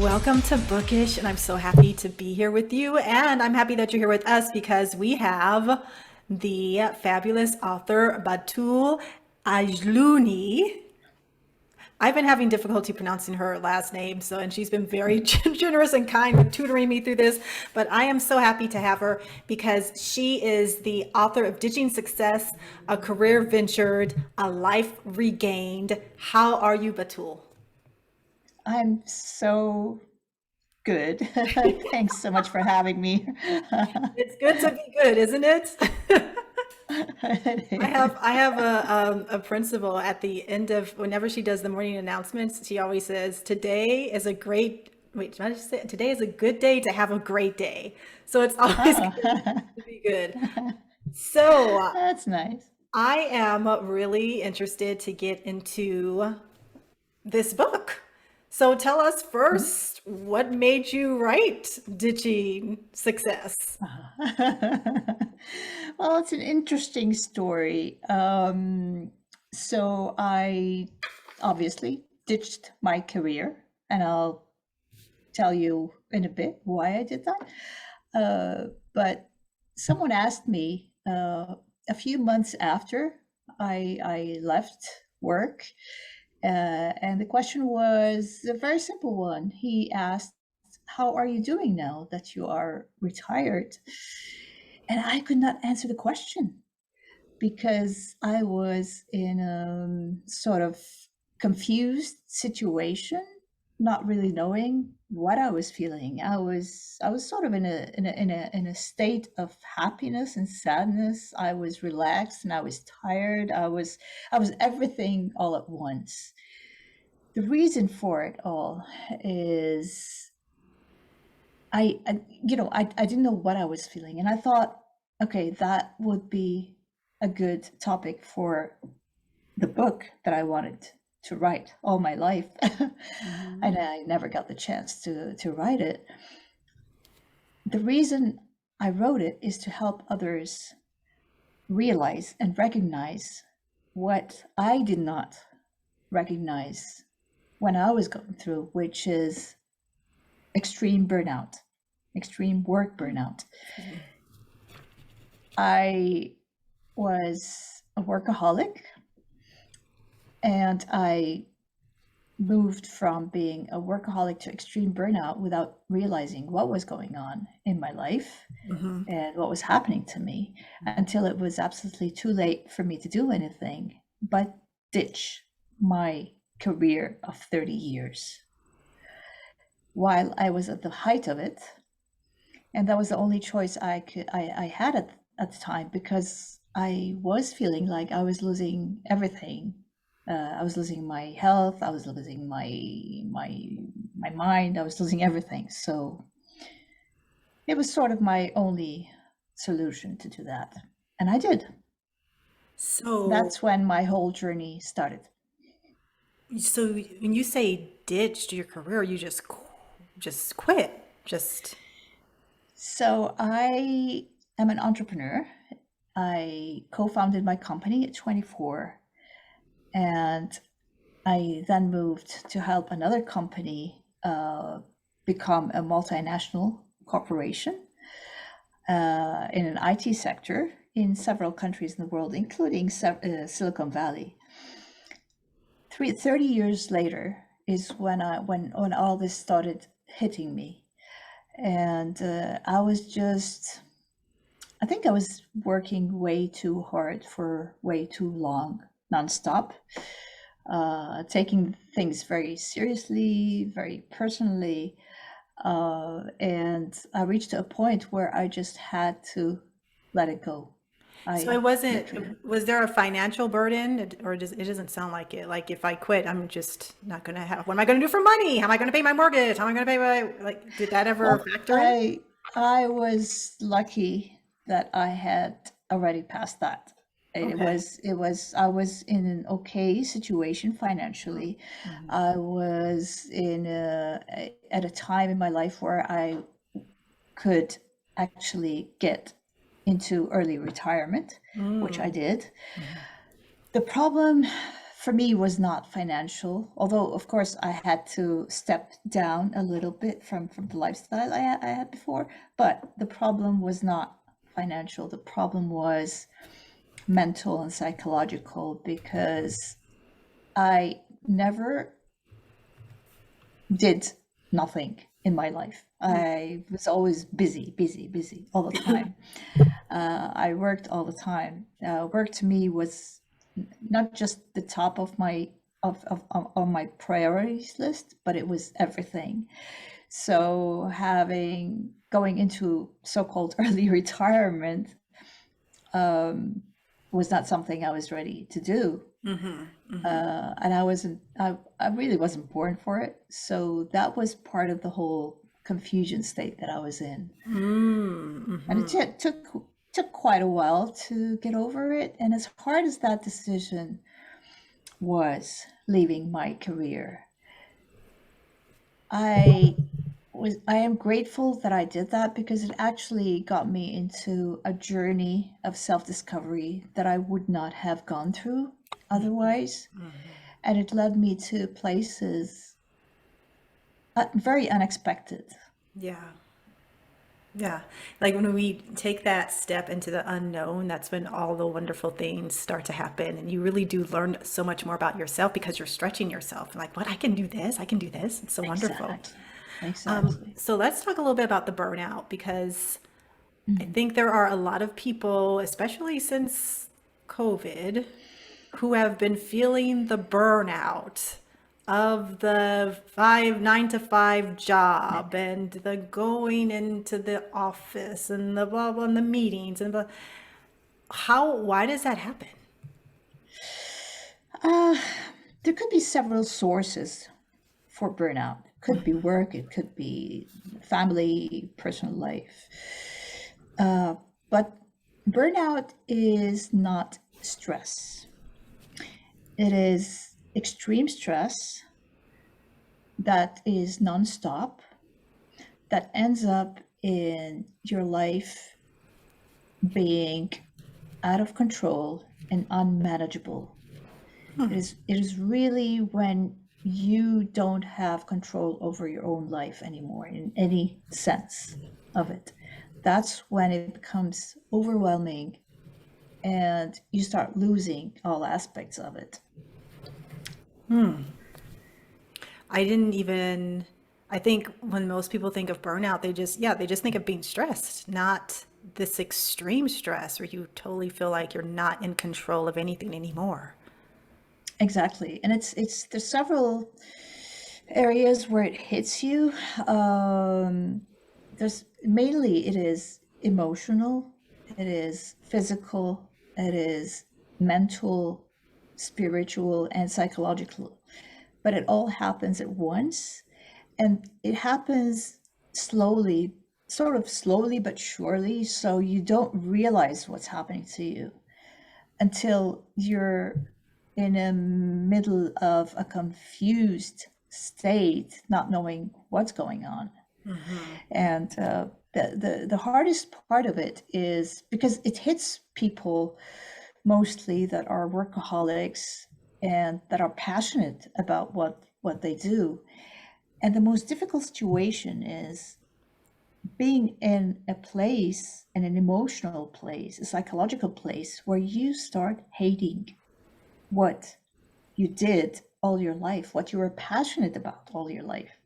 Welcome to Bookish, and I'm so happy to be here with you. And I'm happy that you're here with us because we have the fabulous author Batoul Ajlouni. I've been having difficulty pronouncing her last name, and she's been very generous and kind with tutoring me through this. But I am so happy to have her because she is the author of Ditching Success, A Career Ventured, A Life Regained. How are you, Batoul? I'm so good. Thanks so much for having me. It's good to be good, isn't it? It I have is. a principal at the end of whenever she does the morning announcements. She always says, "Today is a great wait. Did I just say today is a good day to have a great day." So it's always Oh, good to be good. So that's nice. I am really interested to get into this book. So tell us first, what made you write Ditching Success? Well, it's an interesting story. So I obviously ditched my career, and I'll tell you in a bit why I did that. But someone asked me a few months after I left work, and the question was a very simple one. He asked, "How are you doing now that you are retired?" And I could not answer the question because I was in a sort of confused situation, not really knowing what I was feeling. I was sort of in a state of happiness and sadness. I was relaxed and I was tired. I was everything all at once. The reason for it all is I didn't know what I was feeling, and I thought, okay, that would be a good topic for the book that I wanted to write all my life. And I never got the chance to write it. The reason I wrote it is to help others realize and recognize what I did not recognize when I was going through, which is extreme burnout, extreme work burnout. I was a workaholic, and I moved from being a workaholic to extreme burnout without realizing what was going on in my life and what was happening to me until it was absolutely too late for me to do anything but ditch my career of 30 years while I was at the height of it. And that was the only choice I had at the time, because I was feeling like I was losing everything. I was losing my health. I was losing my mind. I was losing everything. So it was sort of my only solution to do that, and I did. So That's when my whole journey started. So when you say ditched your career, you just quit. Just So I am an entrepreneur. I co-founded my company at 24, and I then moved to help another company become a multinational corporation in an IT sector in several countries in the world, including Silicon Valley. 30 years later is when all this started hitting me, and I think I was working way too hard for way too long, nonstop, taking things very seriously, very personally. And I reached a point where I just had to let it go. so it I literally, wasn't. Was there a financial burden, or it doesn't sound like it? Like if I quit, I'm just not going to have. What am I going to do for money? How am I going to pay my mortgage? How am I going to pay my like? Did that ever well, factor in? I was lucky that I had already passed that. Okay. I was in an okay situation financially. I was at a time in my life where I could actually get into early retirement, which I did. The problem for me was not financial, although of course I had to step down a little bit from the lifestyle I had before. But the problem was not financial. The problem was mental and psychological, because I never did nothing in my life. I was always busy all the time. I worked all the time. Work to me was not just the top of my on my priorities list, but it was everything. So going into so-called early retirement was not something I was ready to do. And I really wasn't born for it. So that was part of the whole confusion state that I was in. And it took quite a while to get over it. And as hard as that decision was, leaving my career, I am grateful that I did that, because it actually got me into a journey of self-discovery that I would not have gone through otherwise. And it led me to places very unexpected. Yeah. Yeah. Like when we take that step into the unknown, that's when all the wonderful things start to happen. And you really do learn so much more about yourself, because you're stretching yourself. Like, what? I can do this. I can do this. It's so wonderful. Exactly. So let's talk a little bit about the burnout, because I think there are a lot of people, especially since COVID, who have been feeling the burnout of the 9 to 5 job, and the going into the office, and the blah blah, and the meetings, and the why does that happen? There could be several sources for burnout. It could be work, it could be family, personal life. But burnout is not stress. It is extreme stress that is nonstop, that ends up in your life being out of control and unmanageable. It is really when you don't have control over your own life anymore in any sense of it. That's when it becomes overwhelming and you start losing all aspects of it. I think when most people think of burnout, they just think of being stressed, not this extreme stress where you totally feel like you're not in control of anything anymore. Exactly. And there's several areas where it hits you. There's mainly, it is emotional, it is physical, it is mental, spiritual, and psychological. But it all happens at once, and it happens slowly, sort of slowly but surely. So you don't realize what's happening to you until you're in the middle of a confused state, not knowing what's going on. And the hardest part of it is because it hits people mostly that are workaholics and that are passionate about what they do. And the most difficult situation is being in a place, in an emotional place, a psychological place, where you start hating what you did all your life, what you were passionate about all your life.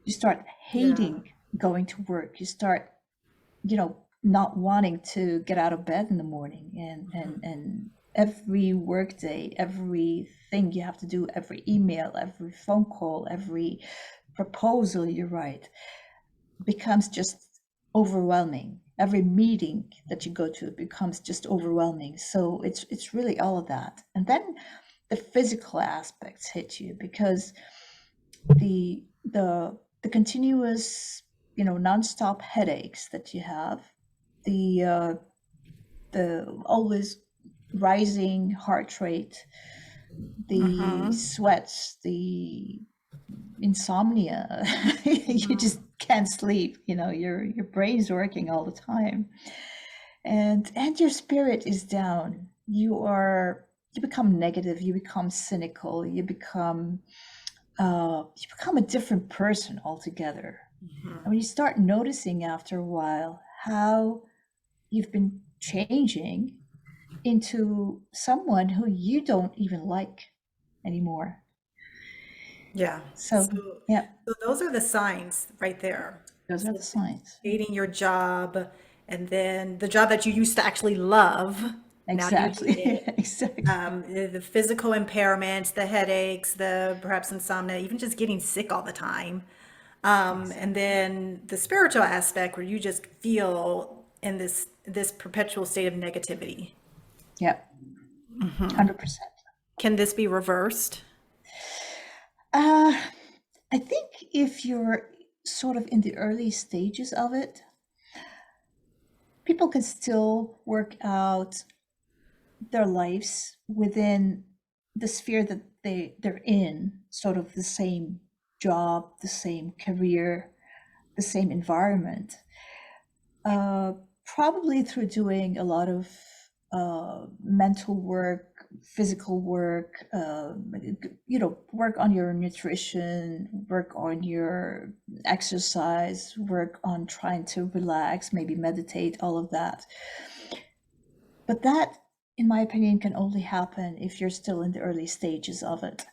You start hating going to work. You start, not wanting to get out of bed in the morning, and every work day, everything you have to do, every email, every phone call, every proposal you write becomes just overwhelming. Every meeting that you go to becomes just overwhelming. So it's really all of that. And then the physical aspects hit you, because the continuous, nonstop headaches that you have, the always rising heart rate, the sweats, the insomnia, you just can't sleep, your brain's working all the time, and your spirit is down. You are you become negative, you become cynical, you become a different person altogether. And when you start noticing after a while how you've been changing into someone who you don't even like anymore. Yeah. So, yeah, So those are the signs right there. those are the signs. Hating your job, and then the job that you used to actually love, now you hate Exactly. it. Exactly. The physical impairments, the headaches, the perhaps insomnia, even just getting sick all the time. And then the spiritual aspect where you just feel in this perpetual state of negativity. Yeah, 100%. Can this be reversed? Uh, I think if you're sort of in the early stages of it, people can still work out their lives within the sphere that they're in, sort of the same job, the same career, the same environment. Probably through doing a lot of mental work, physical work, work on your nutrition, work on your exercise, work on trying to relax, maybe meditate, all of that. But that, in my opinion, can only happen if you're still in the early stages of it.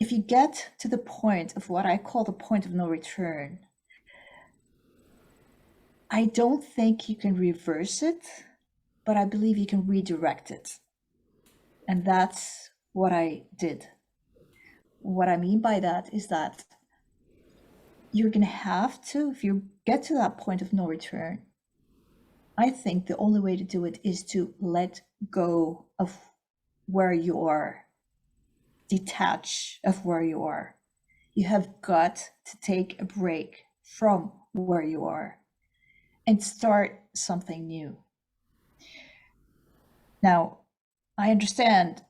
If you get to the point of what I call the point of no return, I don't think you can reverse it, but I believe you can redirect it. And that's what I did. What I mean by that is that you're going to have to, if you get to that point of no return, I think the only way to do it is to let go of where you are, detach of where you are. You have got to take a break from where you are and start something new. Now, I understand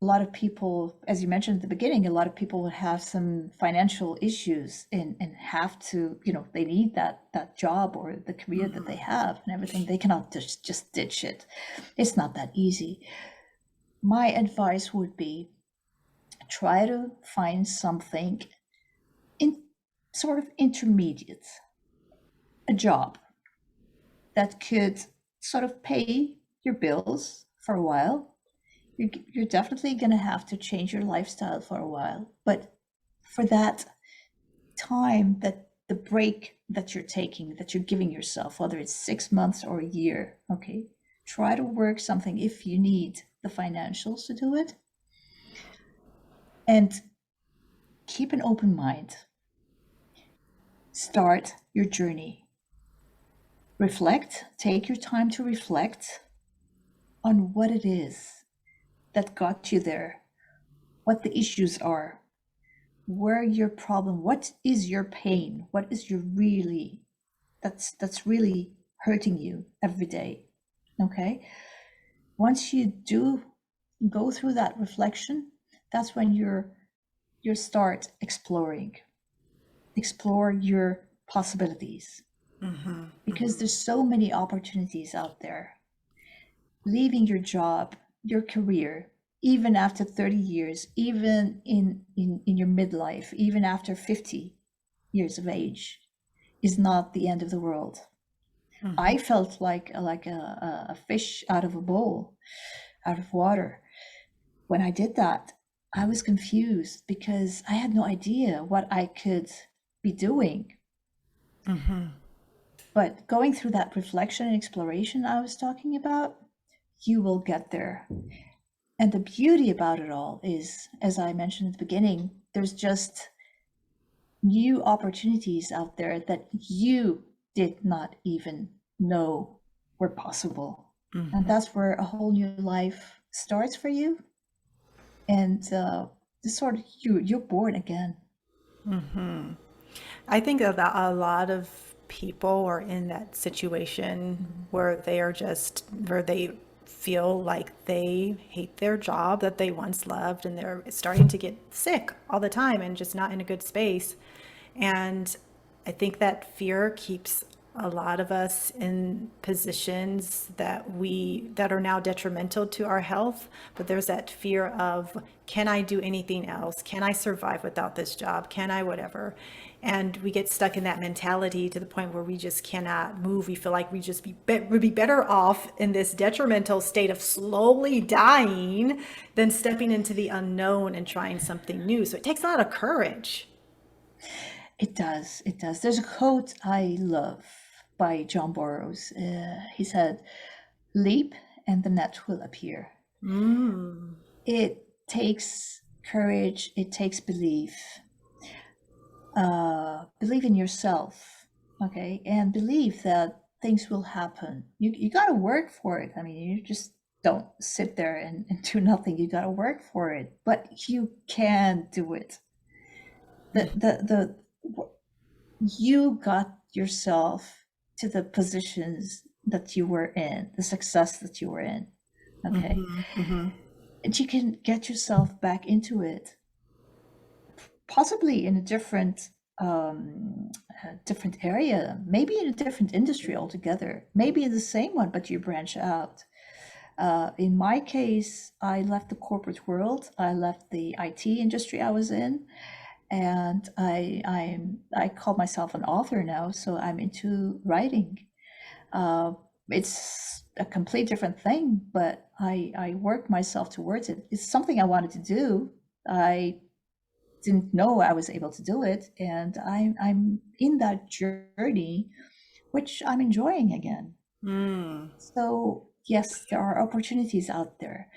a lot of people, as you mentioned at the beginning, a lot of people would have some financial issues and have to, they need that job or the career that they have and everything. They cannot just ditch it. It's not that easy. My advice would be try to find something in sort of intermediate, a job that could sort of pay your bills for a while. You're definitely going to have to change your lifestyle for a while, but for that time, that the break that you're taking, that you're giving yourself, whether it's 6 months or a year, okay, try to work something if you need the financials to do it, and keep an open mind. Start your journey. Reflect, take your time to reflect on what it is that got you there, what the issues are, where your problem, what is your pain, what is your really, that's really hurting you every day, okay? Once you do go through that reflection, that's when you start exploring. Explore your possibilities. Because there's so many opportunities out there. Leaving your job, your career, even after 30 years, even in your midlife, even after 50 years of age, is not the end of the world. I felt like a fish out of a bowl, out of water. When I did that, I was confused because I had no idea what I could be doing. But going through that reflection and exploration I was talking about, you will get there. And the beauty about it all is, as I mentioned at the beginning, there's just new opportunities out there that you did not even know were possible. And that's where a whole new life starts for you. And this sort of you're born again. I think that a lot of people are in that situation where they feel like they hate their job that they once loved, and they're starting to get sick all the time and just not in a good space. And I think that fear keeps a lot of us in positions that are now detrimental to our health, but there's that fear of, can I do anything else? Can I survive without this job? Can I whatever? And we get stuck in that mentality to the point where we just cannot move. We feel like would be better off in this detrimental state of slowly dying than stepping into the unknown and trying something new. So it takes a lot of courage. It does. It does. There's a quote I love by John Burroughs. He said, "Leap and the net will appear." It takes courage. It takes belief. Believe in yourself, okay? And believe that things will happen. You got to work for it. I mean, you just don't sit there and do nothing. You got to work for it, but you can do it. You got yourself to the positions that you were in, the success that you were in, okay? And you can get yourself back into it, possibly in a different area, maybe in a different industry altogether, maybe in the same one, but you branch out. In my case, I left the corporate world. I left the IT industry I was in, and I call myself an author now, so I'm into writing. It's a complete different thing, but I work myself towards it. It's something I wanted to do. I didn't know I was able to do it, and I'm in that journey, which I'm enjoying again. So yes, there are opportunities out there.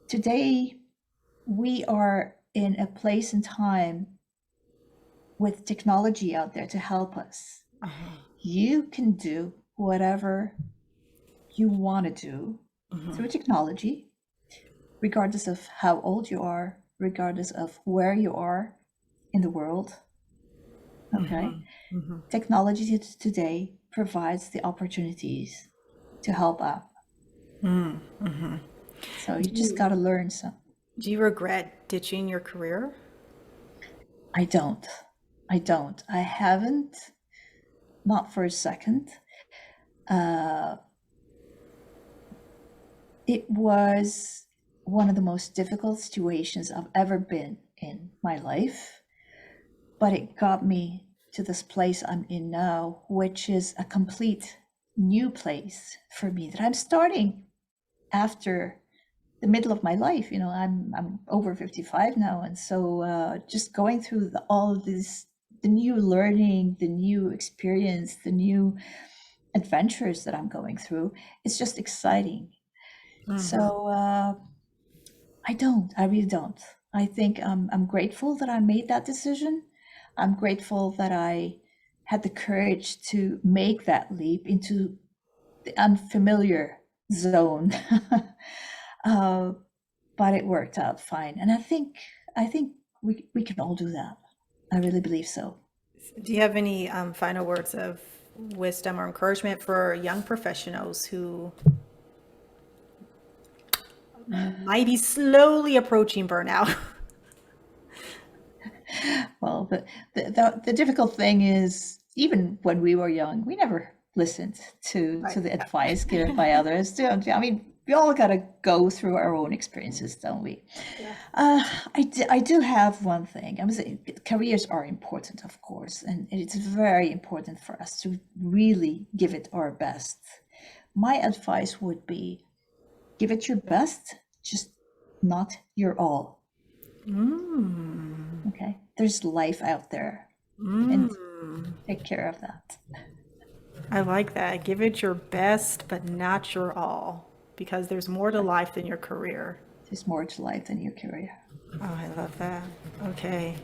Today, we are in a place and time with technology out there to help us. You can do whatever you want to do through technology, regardless of how old you are, regardless of where you are in the world. Okay? Technology today provides the opportunities to help out. So you just got to learn some. Do you regret ditching your career? I don't. I haven't, not for a second. It was one of the most difficult situations I've ever been in my life, but it got me to this place I'm in now, which is a complete new place for me that I'm starting after the middle of my life. You know, I'm over 55 now, and so just going through all of this, the new learning, the new experience, the new adventures that I'm going through, it's just exciting. So I really don't. I think I'm grateful that I made that decision. I'm grateful that I had the courage to make that leap into the unfamiliar zone. But it worked out fine. And I think we can all do that. I really believe so. Do you have any final words of wisdom or encouragement for young professionals who might be slowly approaching burnout? Well, the difficult thing is, even when we were young, we never listened to the advice given by others. I mean, we all got to go through our own experiences, don't we? Yeah. I do have one thing. I was saying, careers are important, of course, and it's very important for us to really give it our best. My advice would be, give it your best, just not your all. Okay, there's life out there, and take care of that. I like that. Give it your best, but not your all, because there's more to life than your career. There's more to life than your career. Oh, I love that. Okay.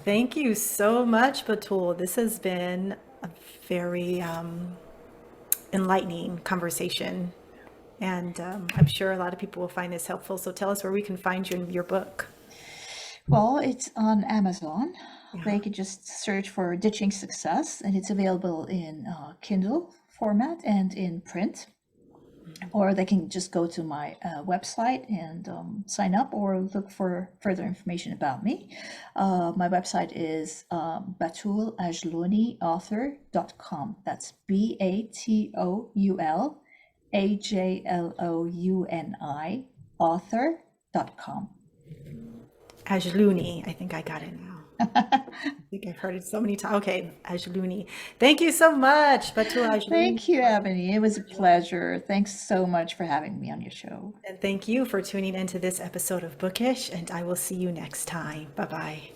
Thank you so much, Batoul. This has been a very enlightening conversation. And I'm sure a lot of people will find this helpful. So tell us where we can find you in your book. Well, it's on Amazon. They could just search for Ditching Success, and it's available in Kindle format and in print. or they can just go to my website and sign up or look for further information about me. My website is Batoul Ajlouni author.com. That's BATOUL AJLOUNI author.com. Ajlouni, I think I got it now. I think I've heard it so many times. Okay, Ajlouni. Thank you so much, Batoul Ajlouni. Thank you, Ebony. It was a pleasure. Thanks so much for having me on your show. And thank you for tuning into this episode of Bookish, and I will see you next time. Bye-bye.